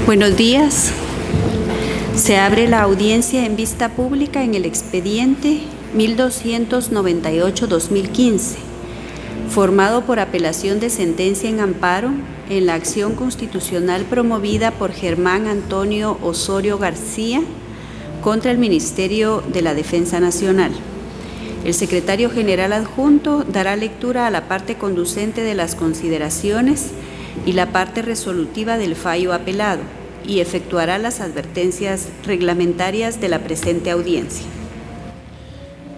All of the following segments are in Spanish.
Buenos días. Se abre la audiencia en vista pública en el expediente 1298-2015, formado por apelación de sentencia en amparo en la acción constitucional promovida por Germán Antonio Osorio García contra el Ministerio de la Defensa Nacional. El secretario general adjunto dará lectura a la parte conducente de las consideraciones y la parte resolutiva del fallo apelado y efectuará las advertencias reglamentarias de la presente audiencia.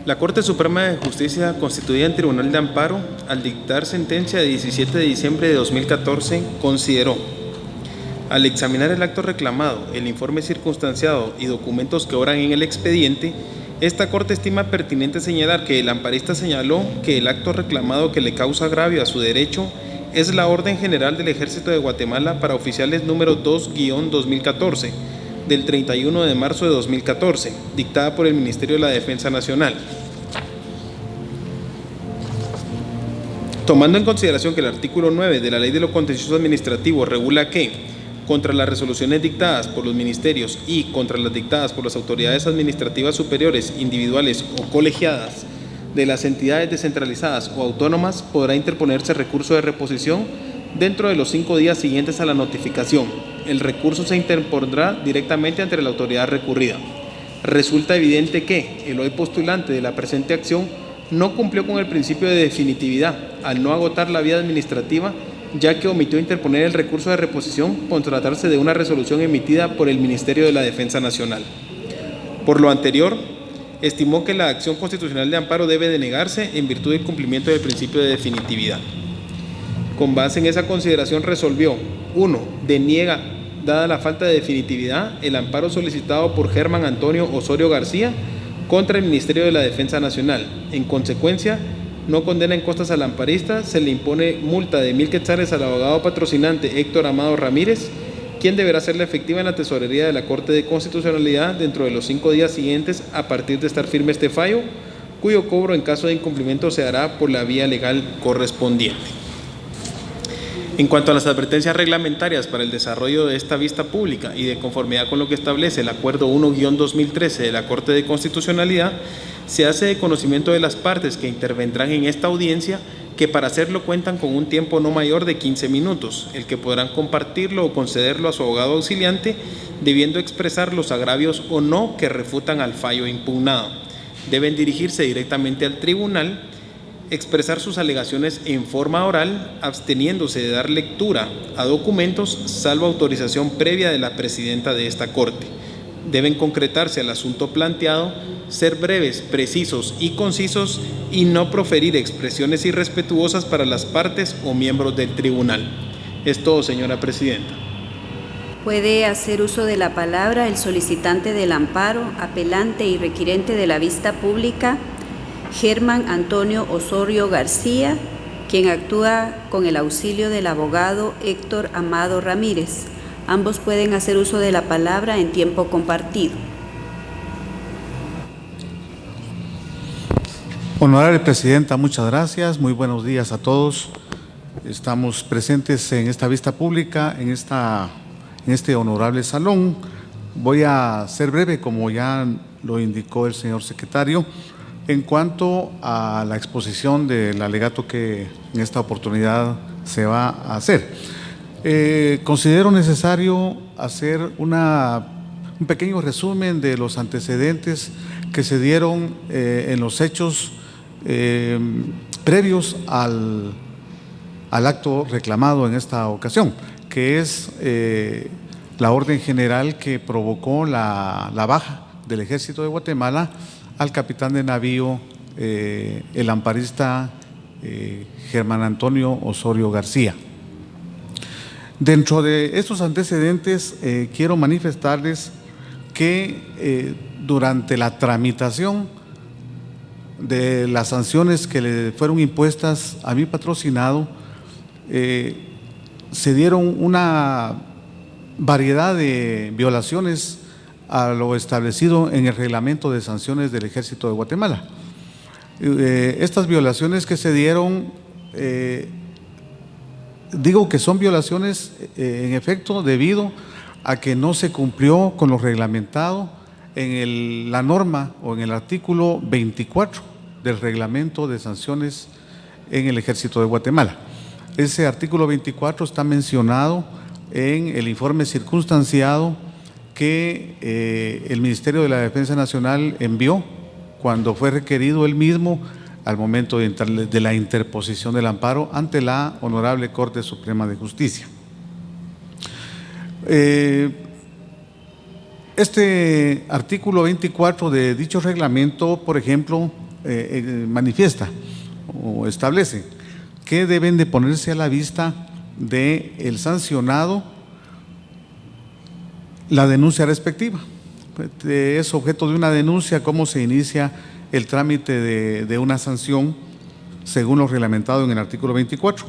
La Corte Suprema de Justicia, constituida en Tribunal de Amparo, al dictar sentencia de 17 de diciembre de 2014, consideró: al examinar el acto reclamado, el informe circunstanciado y documentos que obran en el expediente, esta Corte estima pertinente señalar que el amparista señaló que el acto reclamado que le causa agravio a su derecho es la Orden General del Ejército de Guatemala para oficiales número 2-2014, del 31 de marzo de 2014, dictada por el Ministerio de la Defensa Nacional. Tomando en consideración que el artículo 9 de la Ley de lo Contencioso Administrativo regula que, contra las resoluciones dictadas por los ministerios y contra las dictadas por las autoridades administrativas superiores, individuales o colegiadas de las entidades descentralizadas o autónomas, podrá interponerse recurso de reposición dentro de los 5 días siguientes a la notificación. El recurso se interpondrá directamente ante la autoridad recurrida. Resulta evidente que el hoy postulante de la presente acción no cumplió con el principio de definitividad al no agotar la vía administrativa, ya que omitió interponer el recurso de reposición por tratarse de una resolución emitida por el Ministerio de la Defensa Nacional. Por lo anterior, estimó que la acción constitucional de amparo debe denegarse en virtud del cumplimiento del principio de definitividad. Con base en esa consideración resolvió: 1. Deniega, dada la falta de definitividad, el amparo solicitado por Germán Antonio Osorio García contra el Ministerio de la Defensa Nacional. En consecuencia, no condena en costas al amparista, se le impone multa de 1,000 quetzales al abogado patrocinante Héctor Amado Ramírez, quien deberá hacerla efectiva en la tesorería de la Corte de Constitucionalidad dentro de los 5 días siguientes a partir de estar firme este fallo, cuyo cobro en caso de incumplimiento se hará por la vía legal correspondiente. En cuanto a las advertencias reglamentarias para el desarrollo de esta vista pública y de conformidad con lo que establece el Acuerdo 1-2013 de la Corte de Constitucionalidad, se hace de conocimiento de las partes que intervendrán en esta audiencia que para hacerlo cuentan con un tiempo no mayor de 15 minutos, el que podrán compartirlo o concederlo a su abogado auxiliante, debiendo expresar los agravios o no que refutan al fallo impugnado. Deben dirigirse directamente al tribunal, expresar sus alegaciones en forma oral, absteniéndose de dar lectura a documentos, salvo autorización previa de la presidenta de esta Corte. Deben concretarse al asunto planteado, ser breves, precisos y concisos y no proferir expresiones irrespetuosas para las partes o miembros del tribunal. Es todo, señora presidenta. Puede hacer uso de la palabra el solicitante del amparo, apelante y requirente de la vista pública, Germán Antonio Osorio García, quien actúa con el auxilio del abogado Héctor Amado Ramírez. Ambos pueden hacer uso de la palabra en tiempo compartido. Honorable Presidenta, muchas gracias. Muy buenos días a todos. Estamos presentes en esta vista pública, en este honorable salón. Voy a ser breve, como ya lo indicó el señor secretario, en cuanto a la exposición del alegato que en esta oportunidad se va a hacer. Considero necesario hacer un pequeño resumen de los antecedentes que se dieron en los hechos previos al acto reclamado en esta ocasión, que es la orden general que provocó la baja del Ejército de Guatemala al capitán de navío, el amparista Germán Antonio Osorio García. Dentro de estos antecedentes, quiero manifestarles que durante la tramitación de las sanciones que le fueron impuestas a mi patrocinado, se dieron una variedad de violaciones a lo establecido en el reglamento de sanciones del Ejército de Guatemala. Estas violaciones que se dieron digo que son violaciones en efecto debido a que no se cumplió con lo reglamentado en la norma o en el artículo 24 del reglamento de sanciones en el Ejército de Guatemala. Ese artículo 24 está mencionado en el informe circunstanciado que el Ministerio de la Defensa Nacional envió cuando fue requerido él mismo al momento de la interposición del amparo ante la Honorable Corte Suprema de Justicia. Este artículo 24 de dicho reglamento, por ejemplo, manifiesta o establece que deben de ponerse a la vista del sancionado la denuncia respectiva. Es objeto de una denuncia cómo se inicia el trámite de una sanción según lo reglamentado en el artículo 24.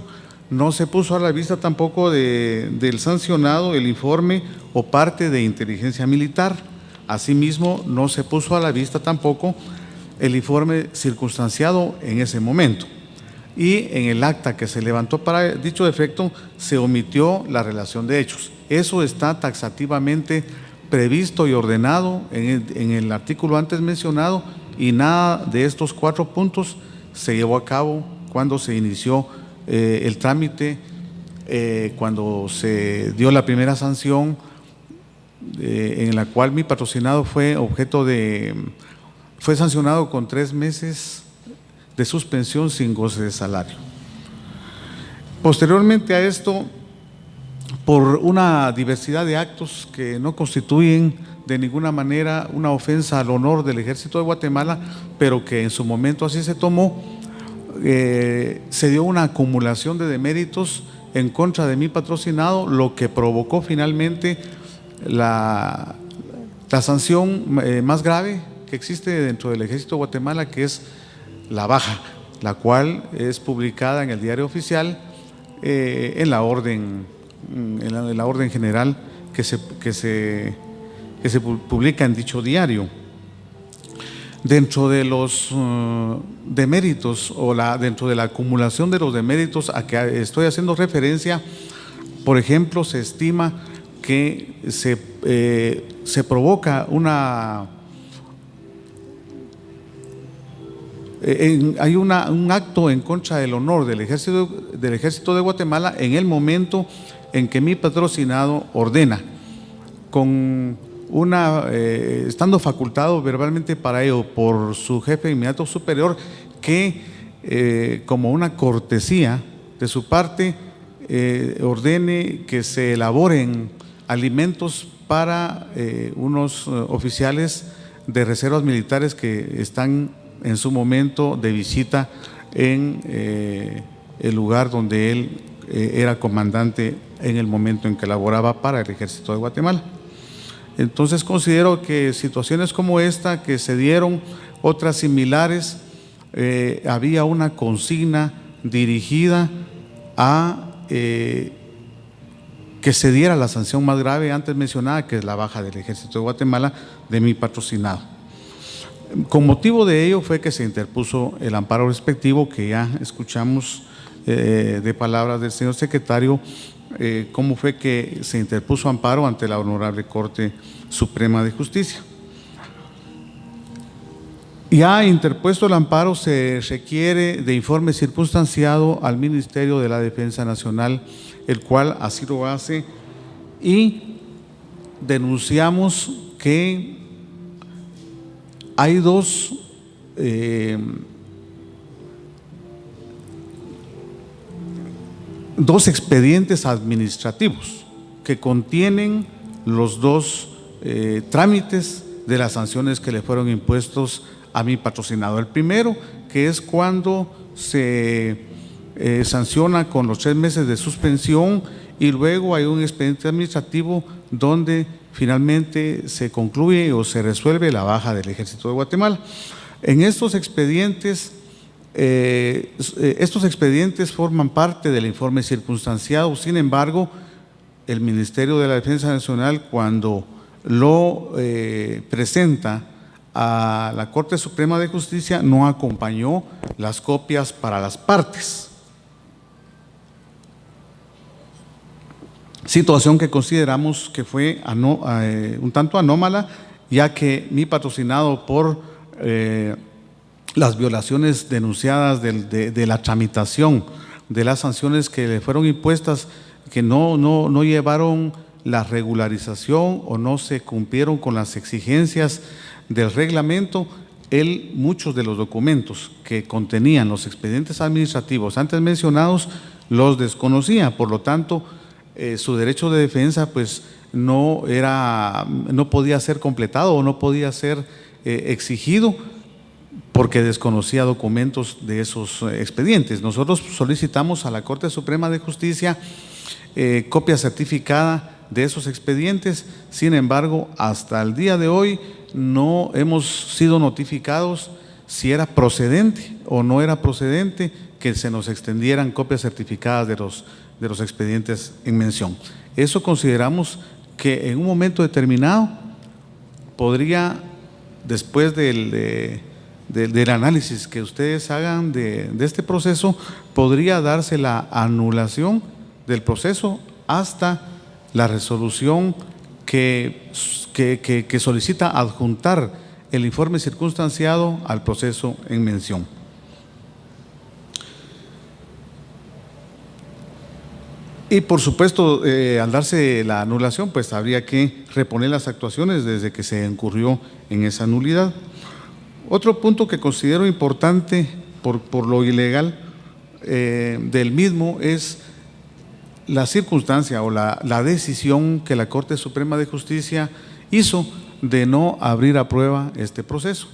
No se puso a la vista tampoco del sancionado el informe o parte de inteligencia militar. Asimismo, no se puso a la vista tampoco el informe circunstanciado en ese momento. Y en el acta que se levantó para dicho efecto se omitió la relación de hechos. Eso está taxativamente previsto y ordenado en el artículo antes mencionado, y nada de estos 4 puntos se llevó a cabo cuando se inició el trámite, cuando se dio la primera sanción en la cual mi patrocinado fue sancionado con 3 meses de suspensión sin goce de salario. Posteriormente a esto, por una diversidad de actos que no constituyen de ninguna manera una ofensa al honor del Ejército de Guatemala, pero que en su momento así se tomó, se dio una acumulación de deméritos en contra de mi patrocinado, lo que provocó finalmente la sanción más grave que existe dentro del Ejército de Guatemala, que es la baja, la cual es publicada en el Diario Oficial, en la orden general que se publica en dicho diario. Dentro de los deméritos o dentro de la acumulación de los deméritos a que estoy haciendo referencia, por ejemplo, se estima que se provoca hay un acto en contra del honor del Ejército de Guatemala en el momento en que mi patrocinado ordena, estando facultado verbalmente para ello por su jefe inmediato superior, que como una cortesía de su parte ordene que se elaboren alimentos para unos oficiales de reservas militares que están en su momento de visita en el lugar donde él era comandante en el momento en que laboraba para el Ejército de Guatemala. Entonces considero que situaciones como esta que se dieron, otras similares, había una consigna dirigida a que se diera la sanción más grave antes mencionada, que es la baja del Ejército de Guatemala de mi patrocinado. Con motivo de ello fue que se interpuso el amparo respectivo, que ya escuchamos de palabras del señor secretario, cómo fue que se interpuso amparo ante la Honorable Corte Suprema de Justicia. Ya interpuesto el amparo, se requiere de informe circunstanciado al Ministerio de la Defensa Nacional, el cual así lo hace, y denunciamos que hay dos expedientes administrativos que contienen los 2 trámites de las sanciones que le fueron impuestos a mi patrocinado. El primero, que es cuando se sanciona con los 3 meses de suspensión, y luego hay un expediente administrativo donde finalmente se concluye o se resuelve la baja del Ejército de Guatemala. En estos expedientes forman parte del informe circunstanciado. Sin embargo, el Ministerio de la Defensa Nacional, cuando lo presenta a la Corte Suprema de Justicia, no acompañó las copias para las partes. situación que consideramos que fue un tanto anómala, ya que mi patrocinado por las violaciones denunciadas de la tramitación de las sanciones que le fueron impuestas, que no llevaron la regularización o no se cumplieron con las exigencias del reglamento, muchos de los documentos que contenían los expedientes administrativos antes mencionados los desconocía. Por lo tanto, su derecho de defensa pues no podía ser completado o no podía ser exigido porque desconocía documentos de esos expedientes. Nosotros solicitamos a la Corte Suprema de Justicia copia certificada de esos expedientes. Sin embargo, hasta el día de hoy no hemos sido notificados si era procedente o no era procedente que se nos extendieran copias certificadas de los expedientes en mención. Eso consideramos que en un momento determinado podría, después del análisis que ustedes hagan de este proceso, podría darse la anulación del proceso hasta la resolución que solicita adjuntar el informe circunstanciado al proceso en mención. Y por supuesto, al darse la anulación, pues habría que reponer las actuaciones desde que se incurrió en esa nulidad. Otro punto que considero importante por lo ilegal del mismo es la circunstancia o la decisión que la Corte Suprema de Justicia hizo de no abrir a prueba este proceso,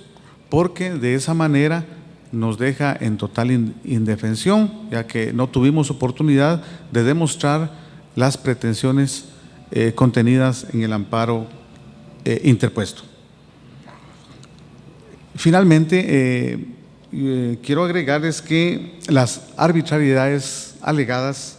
porque de esa manera nos deja en total indefensión, ya que no tuvimos oportunidad de demostrar las pretensiones contenidas en el amparo interpuesto. Finalmente, quiero agregarles que las arbitrariedades alegadas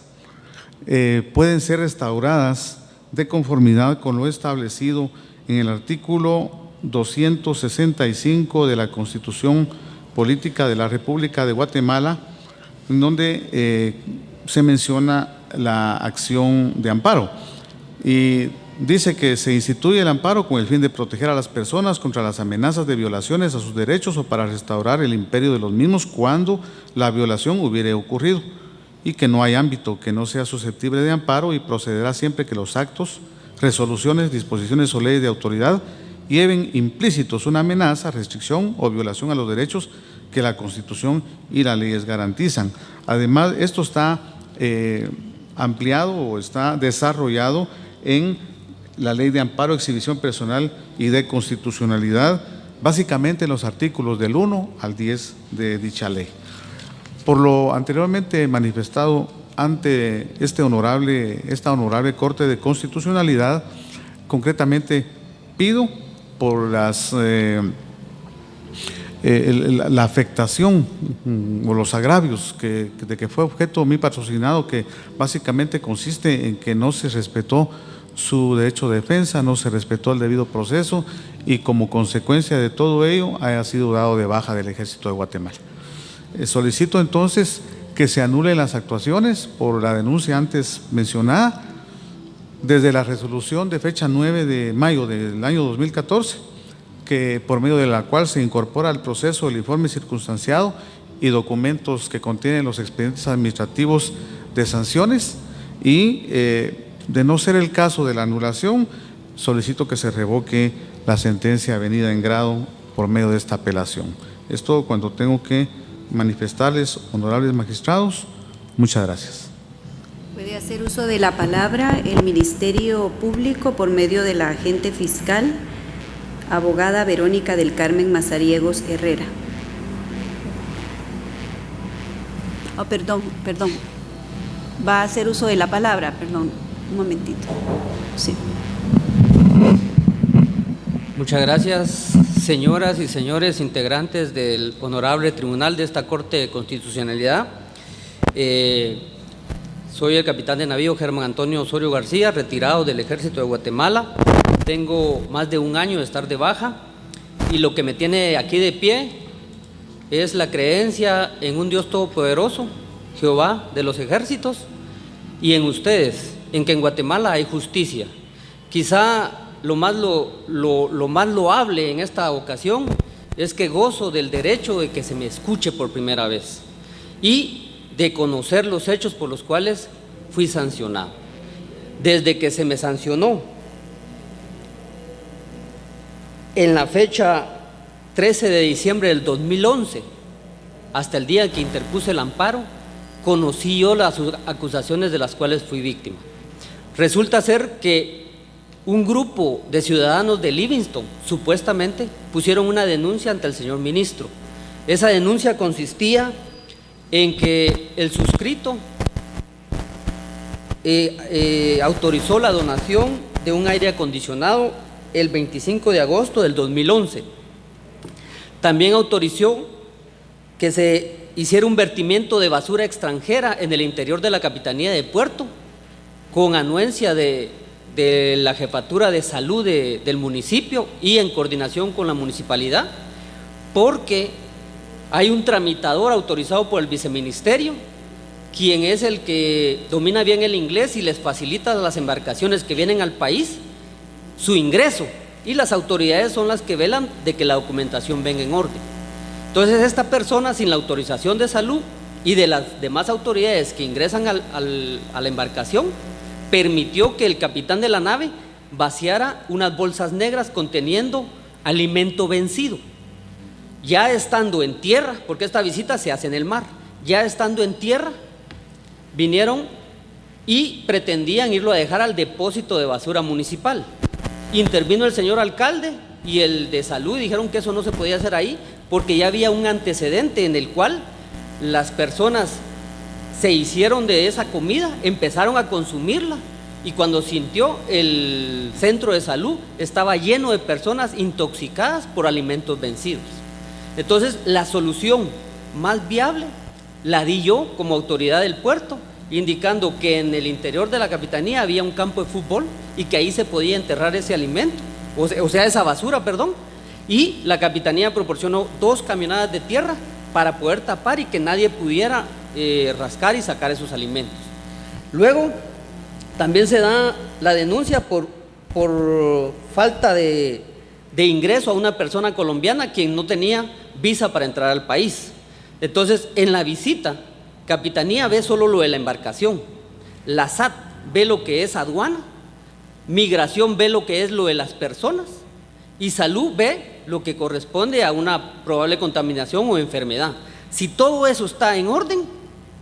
pueden ser restauradas de conformidad con lo establecido en el artículo 265 de la Constitución Política de la República de Guatemala, en donde se menciona la acción de amparo y dice que se instituye el amparo con el fin de proteger a las personas contra las amenazas de violaciones a sus derechos o para restaurar el imperio de los mismos cuando la violación hubiere ocurrido, y que no hay ámbito que no sea susceptible de amparo, y procederá siempre que los actos, resoluciones, disposiciones o leyes de autoridad lleven implícitos una amenaza, restricción o violación a los derechos que la Constitución y las leyes garantizan. Además, esto está ampliado o está desarrollado en la Ley de Amparo, Exhibición Personal y de Constitucionalidad, básicamente en los artículos del 1 al 10 de dicha ley. Por lo anteriormente manifestado ante esta honorable Corte de Constitucionalidad, concretamente pido por la afectación o los agravios de que fue objeto mi patrocinado, que básicamente consiste en que no se respetó su derecho de defensa, no se respetó el debido proceso y como consecuencia de todo ello haya sido dado de baja del Ejército de Guatemala. Solicito entonces que se anulen las actuaciones por la denuncia antes mencionada desde la resolución de fecha 9 de mayo del año 2014, que por medio de la cual se incorpora al proceso el informe circunstanciado y documentos que contienen los expedientes administrativos de sanciones, y de no ser el caso de la anulación, solicito que se revoque la sentencia avenida en grado por medio de esta apelación. Es todo cuanto tengo que manifestarles, honorables magistrados. Muchas gracias. Puede hacer uso de la palabra el Ministerio Público por medio de la agente fiscal, abogada Verónica del Carmen Mazariegos Herrera. Oh, perdón. Va a hacer uso de la palabra, perdón, un momentito. Sí. Muchas gracias, señoras y señores integrantes del honorable tribunal de esta Corte de Constitucionalidad. Soy el capitán de navío Germán Antonio Osorio García, retirado del Ejército de Guatemala. Tengo más de un año de estar de baja y lo que me tiene aquí de pie es la creencia en un Dios todopoderoso, Jehová de los ejércitos, y en ustedes, en que en Guatemala hay justicia. Quizá lo más loable en esta ocasión es que gozo del derecho de que se me escuche por primera vez y de conocer los hechos por los cuales fui sancionado. Desde que se me sancionó en la fecha 13 de diciembre del 2011, hasta el día en que interpuse el amparo, conocí yo las acusaciones de las cuales fui víctima. Resulta ser que un grupo de ciudadanos de Livingston supuestamente pusieron una denuncia ante el señor ministro. Esa denuncia consistía en que el suscrito autorizó la donación de un aire acondicionado el 25 de agosto del 2011. También autorizó que se hiciera un vertimiento de basura extranjera en el interior de la Capitanía de Puerto, con anuencia de la Jefatura de Salud del municipio y en coordinación con la municipalidad, porque hay un tramitador autorizado por el viceministerio, quien es el que domina bien el inglés y les facilita a las embarcaciones que vienen al país su ingreso, y las autoridades son las que velan de que la documentación venga en orden. Entonces esta persona, sin la autorización de salud y de las demás autoridades que ingresan a la embarcación, permitió que el capitán de la nave vaciara unas bolsas negras conteniendo alimento vencido. Ya estando en tierra, porque esta visita se hace en el mar, ya estando en tierra, vinieron y pretendían irlo a dejar al depósito de basura municipal. Intervino el señor alcalde y el de salud, dijeron que eso no se podía hacer ahí, porque ya había un antecedente en el cual las personas se hicieron de esa comida, empezaron a consumirla, y cuando sintió el centro de salud estaba lleno de personas intoxicadas por alimentos vencidos. Entonces la solución más viable la di yo como autoridad del puerto, indicando que en el interior de la capitanía había un campo de fútbol y que ahí se podía enterrar ese alimento, o sea esa basura, perdón, y la capitanía proporcionó 2 camionadas de tierra para poder tapar y que nadie pudiera rascar y sacar esos alimentos. Luego también se da la denuncia por falta de ingreso a una persona colombiana quien no tenía visa para entrar al país. Entonces en la visita, Capitanía ve solo lo de la embarcación, la SAT ve lo que es aduana, Migración ve lo que es lo de las personas y Salud ve lo que corresponde a una probable contaminación o enfermedad. Si todo eso está en orden,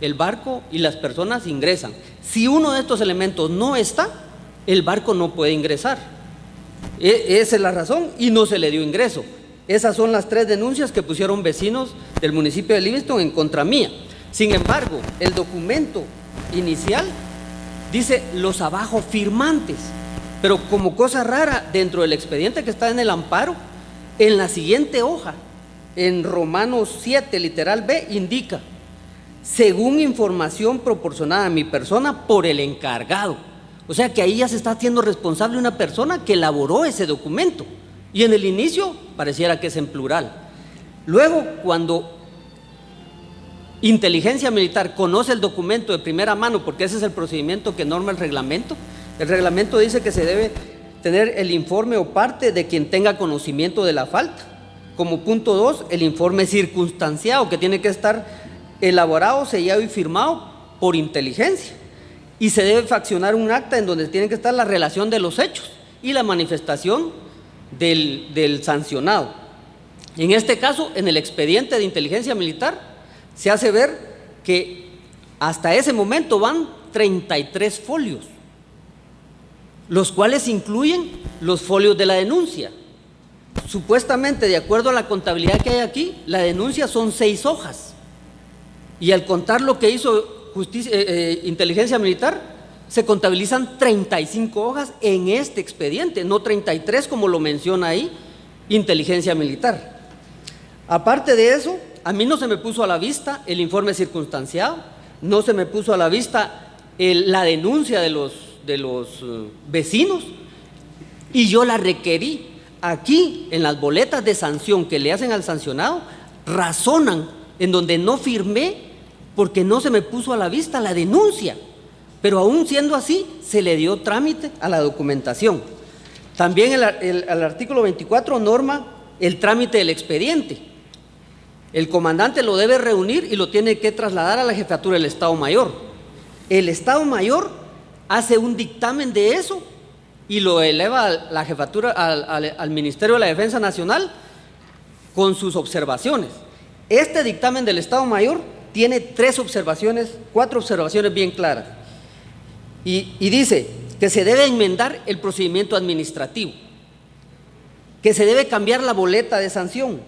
el barco y las personas ingresan. Si uno de estos elementos no está, el barco no puede ingresar. Esa es la razón y no se le dio ingreso. Esas son las 3 denuncias que pusieron vecinos del municipio de Livingston en contra mía. Sin embargo, el documento inicial dice los abajo firmantes, pero como cosa rara, dentro del expediente que está en el amparo, en la siguiente hoja, en Romanos 7, literal B, indica, según información proporcionada a mi persona por el encargado. O sea que ahí ya se está haciendo responsable una persona que elaboró ese documento. Y en el inicio pareciera que es en plural. Luego, cuando Inteligencia Militar conoce el documento de primera mano, porque ese es el procedimiento que norma el reglamento dice que se debe tener el informe o parte de quien tenga conocimiento de la falta. Como punto 2, el informe circunstanciado, que tiene que estar elaborado, sellado y firmado por inteligencia. Y se debe faccionar un acta en donde tiene que estar la relación de los hechos y la manifestación del sancionado. En este caso, en el expediente de Inteligencia Militar, se hace ver que hasta ese momento van 33 folios, los cuales incluyen los folios de la denuncia. Supuestamente, de acuerdo a la contabilidad que hay aquí, la denuncia son 6 hojas. Y al contar lo que hizo Inteligencia Militar, se contabilizan 35 hojas en este expediente, no 33 como lo menciona ahí Inteligencia Militar. Aparte de eso, a mí no se me puso a la vista el informe circunstanciado, no se me puso a la vista la denuncia de los vecinos, y yo la requerí. Aquí, en las boletas de sanción que le hacen al sancionado, razonan en donde no firmé porque no se me puso a la vista la denuncia. Pero aún siendo así, se le dio trámite a la documentación. También el artículo 24 norma el trámite del expediente. El comandante lo debe reunir y lo tiene que trasladar a la jefatura del Estado Mayor. El Estado Mayor hace un dictamen de eso y lo eleva a la jefatura, al Ministerio de la Defensa Nacional con sus observaciones. Este dictamen del Estado Mayor tiene 4 observaciones bien claras. Y dice que se debe enmendar el procedimiento administrativo, que se debe cambiar la boleta de sanción,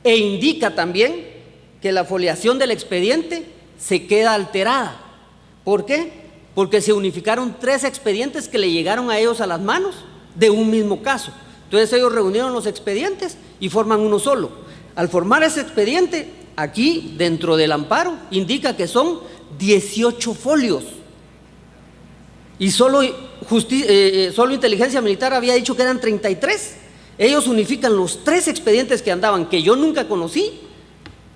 e indica también que la foliación del expediente se queda alterada. ¿Por qué? Porque se unificaron 3 expedientes que le llegaron a ellos a las manos de un mismo caso. Entonces ellos reunieron los expedientes y forman uno solo. Al formar ese expediente, aquí dentro del amparo indica que son 18 folios. Y solo Inteligencia Militar había dicho que eran 33. Ellos unifican los 3 expedientes que andaban, que yo nunca conocí,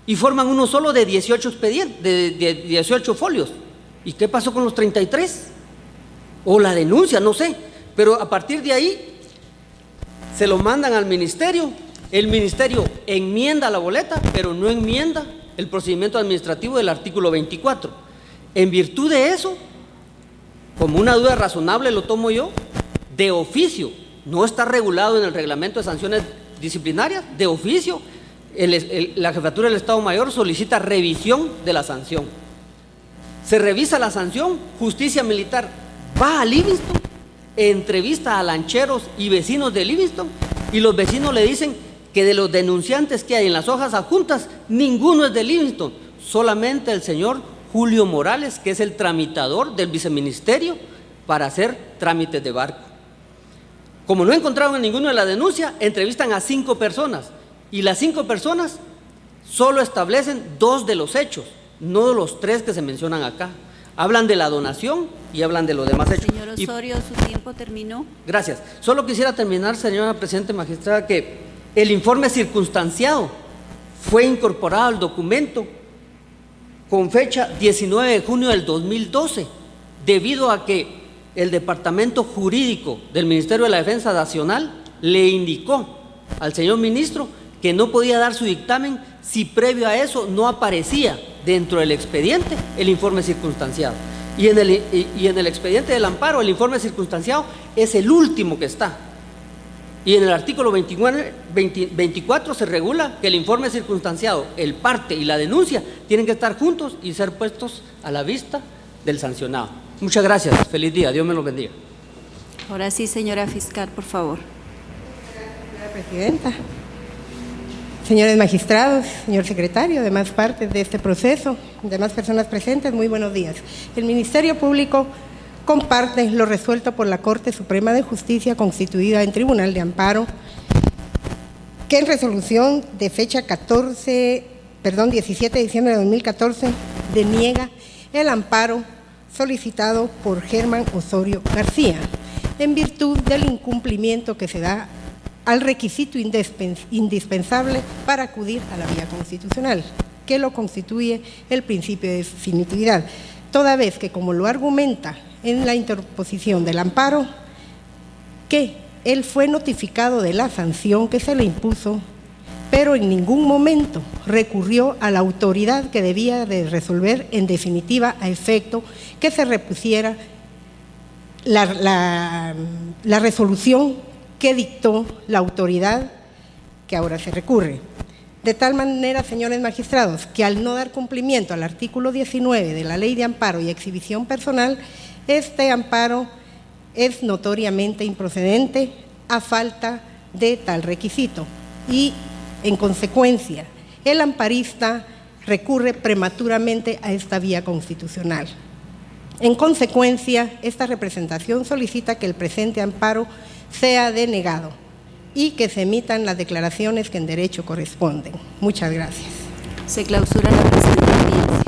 y forman uno solo de 18 expedientes, de 18 folios. ¿Y qué pasó con los 33? O la denuncia, no sé. Pero a partir de ahí se lo mandan al ministerio. El ministerio enmienda la boleta, pero no enmienda el procedimiento administrativo del artículo 24. En virtud de eso, como una duda razonable lo tomo yo, de oficio, no está regulado en el reglamento de sanciones disciplinarias, de oficio, la jefatura del Estado Mayor solicita revisión de la sanción. Se revisa la sanción, Justicia Militar va a Livingston, entrevista a lancheros y vecinos de Livingston, y los vecinos le dicen que de los denunciantes que hay en las hojas adjuntas, ninguno es de Livingston, solamente el señor Julio Morales, que es el tramitador del viceministerio para hacer trámites de barco. Como no encontraron a ninguno de la denuncia, entrevistan a 5 personas, y las 5 personas solo establecen 2 de los hechos, no los 3 que se mencionan acá. Hablan de la donación y hablan de los demás hechos. Señor Osorio, su tiempo terminó. Gracias. Solo quisiera terminar, señora Presidente Magistrada, que el informe circunstanciado fue incorporado al documento con fecha 19 de junio del 2012, debido a que el Departamento Jurídico del Ministerio de la Defensa Nacional le indicó al señor ministro que no podía dar su dictamen si previo a eso no aparecía dentro del expediente el informe circunstanciado. Y en el expediente del amparo, el informe circunstanciado es el último que está. Y en el artículo 24 se regula que el informe circunstanciado, el parte y la denuncia tienen que estar juntos y ser puestos a la vista del sancionado. Muchas gracias. Feliz día. Dios me lo bendiga. Ahora sí, señora fiscal, por favor. Señora Presidenta, señores magistrados, señor secretario, demás partes de este proceso, demás personas presentes, muy buenos días. El Ministerio Público comparte lo resuelto por la Corte Suprema de Justicia constituida en Tribunal de Amparo, que en resolución de fecha 17 de diciembre de 2014 deniega el amparo solicitado por Germán Osorio García, en virtud del incumplimiento que se da al requisito indispensable para acudir a la vía constitucional, que lo constituye el principio de definitividad, toda vez que, como lo argumenta en la interposición del amparo, que él fue notificado de la sanción que se le impuso, pero en ningún momento recurrió a la autoridad que debía de resolver en definitiva a efecto que se repusiera la resolución que dictó la autoridad que ahora se recurre. De tal manera, señores magistrados, que al no dar cumplimiento al artículo 19 de la Ley de Amparo y Exhibición Personal, este amparo es notoriamente improcedente a falta de tal requisito y, en consecuencia, el amparista recurre prematuramente a esta vía constitucional. En consecuencia, esta representación solicita que el presente amparo sea denegado y que se emitan las declaraciones que en derecho corresponden. Muchas gracias. Se clausura la presente audiencia.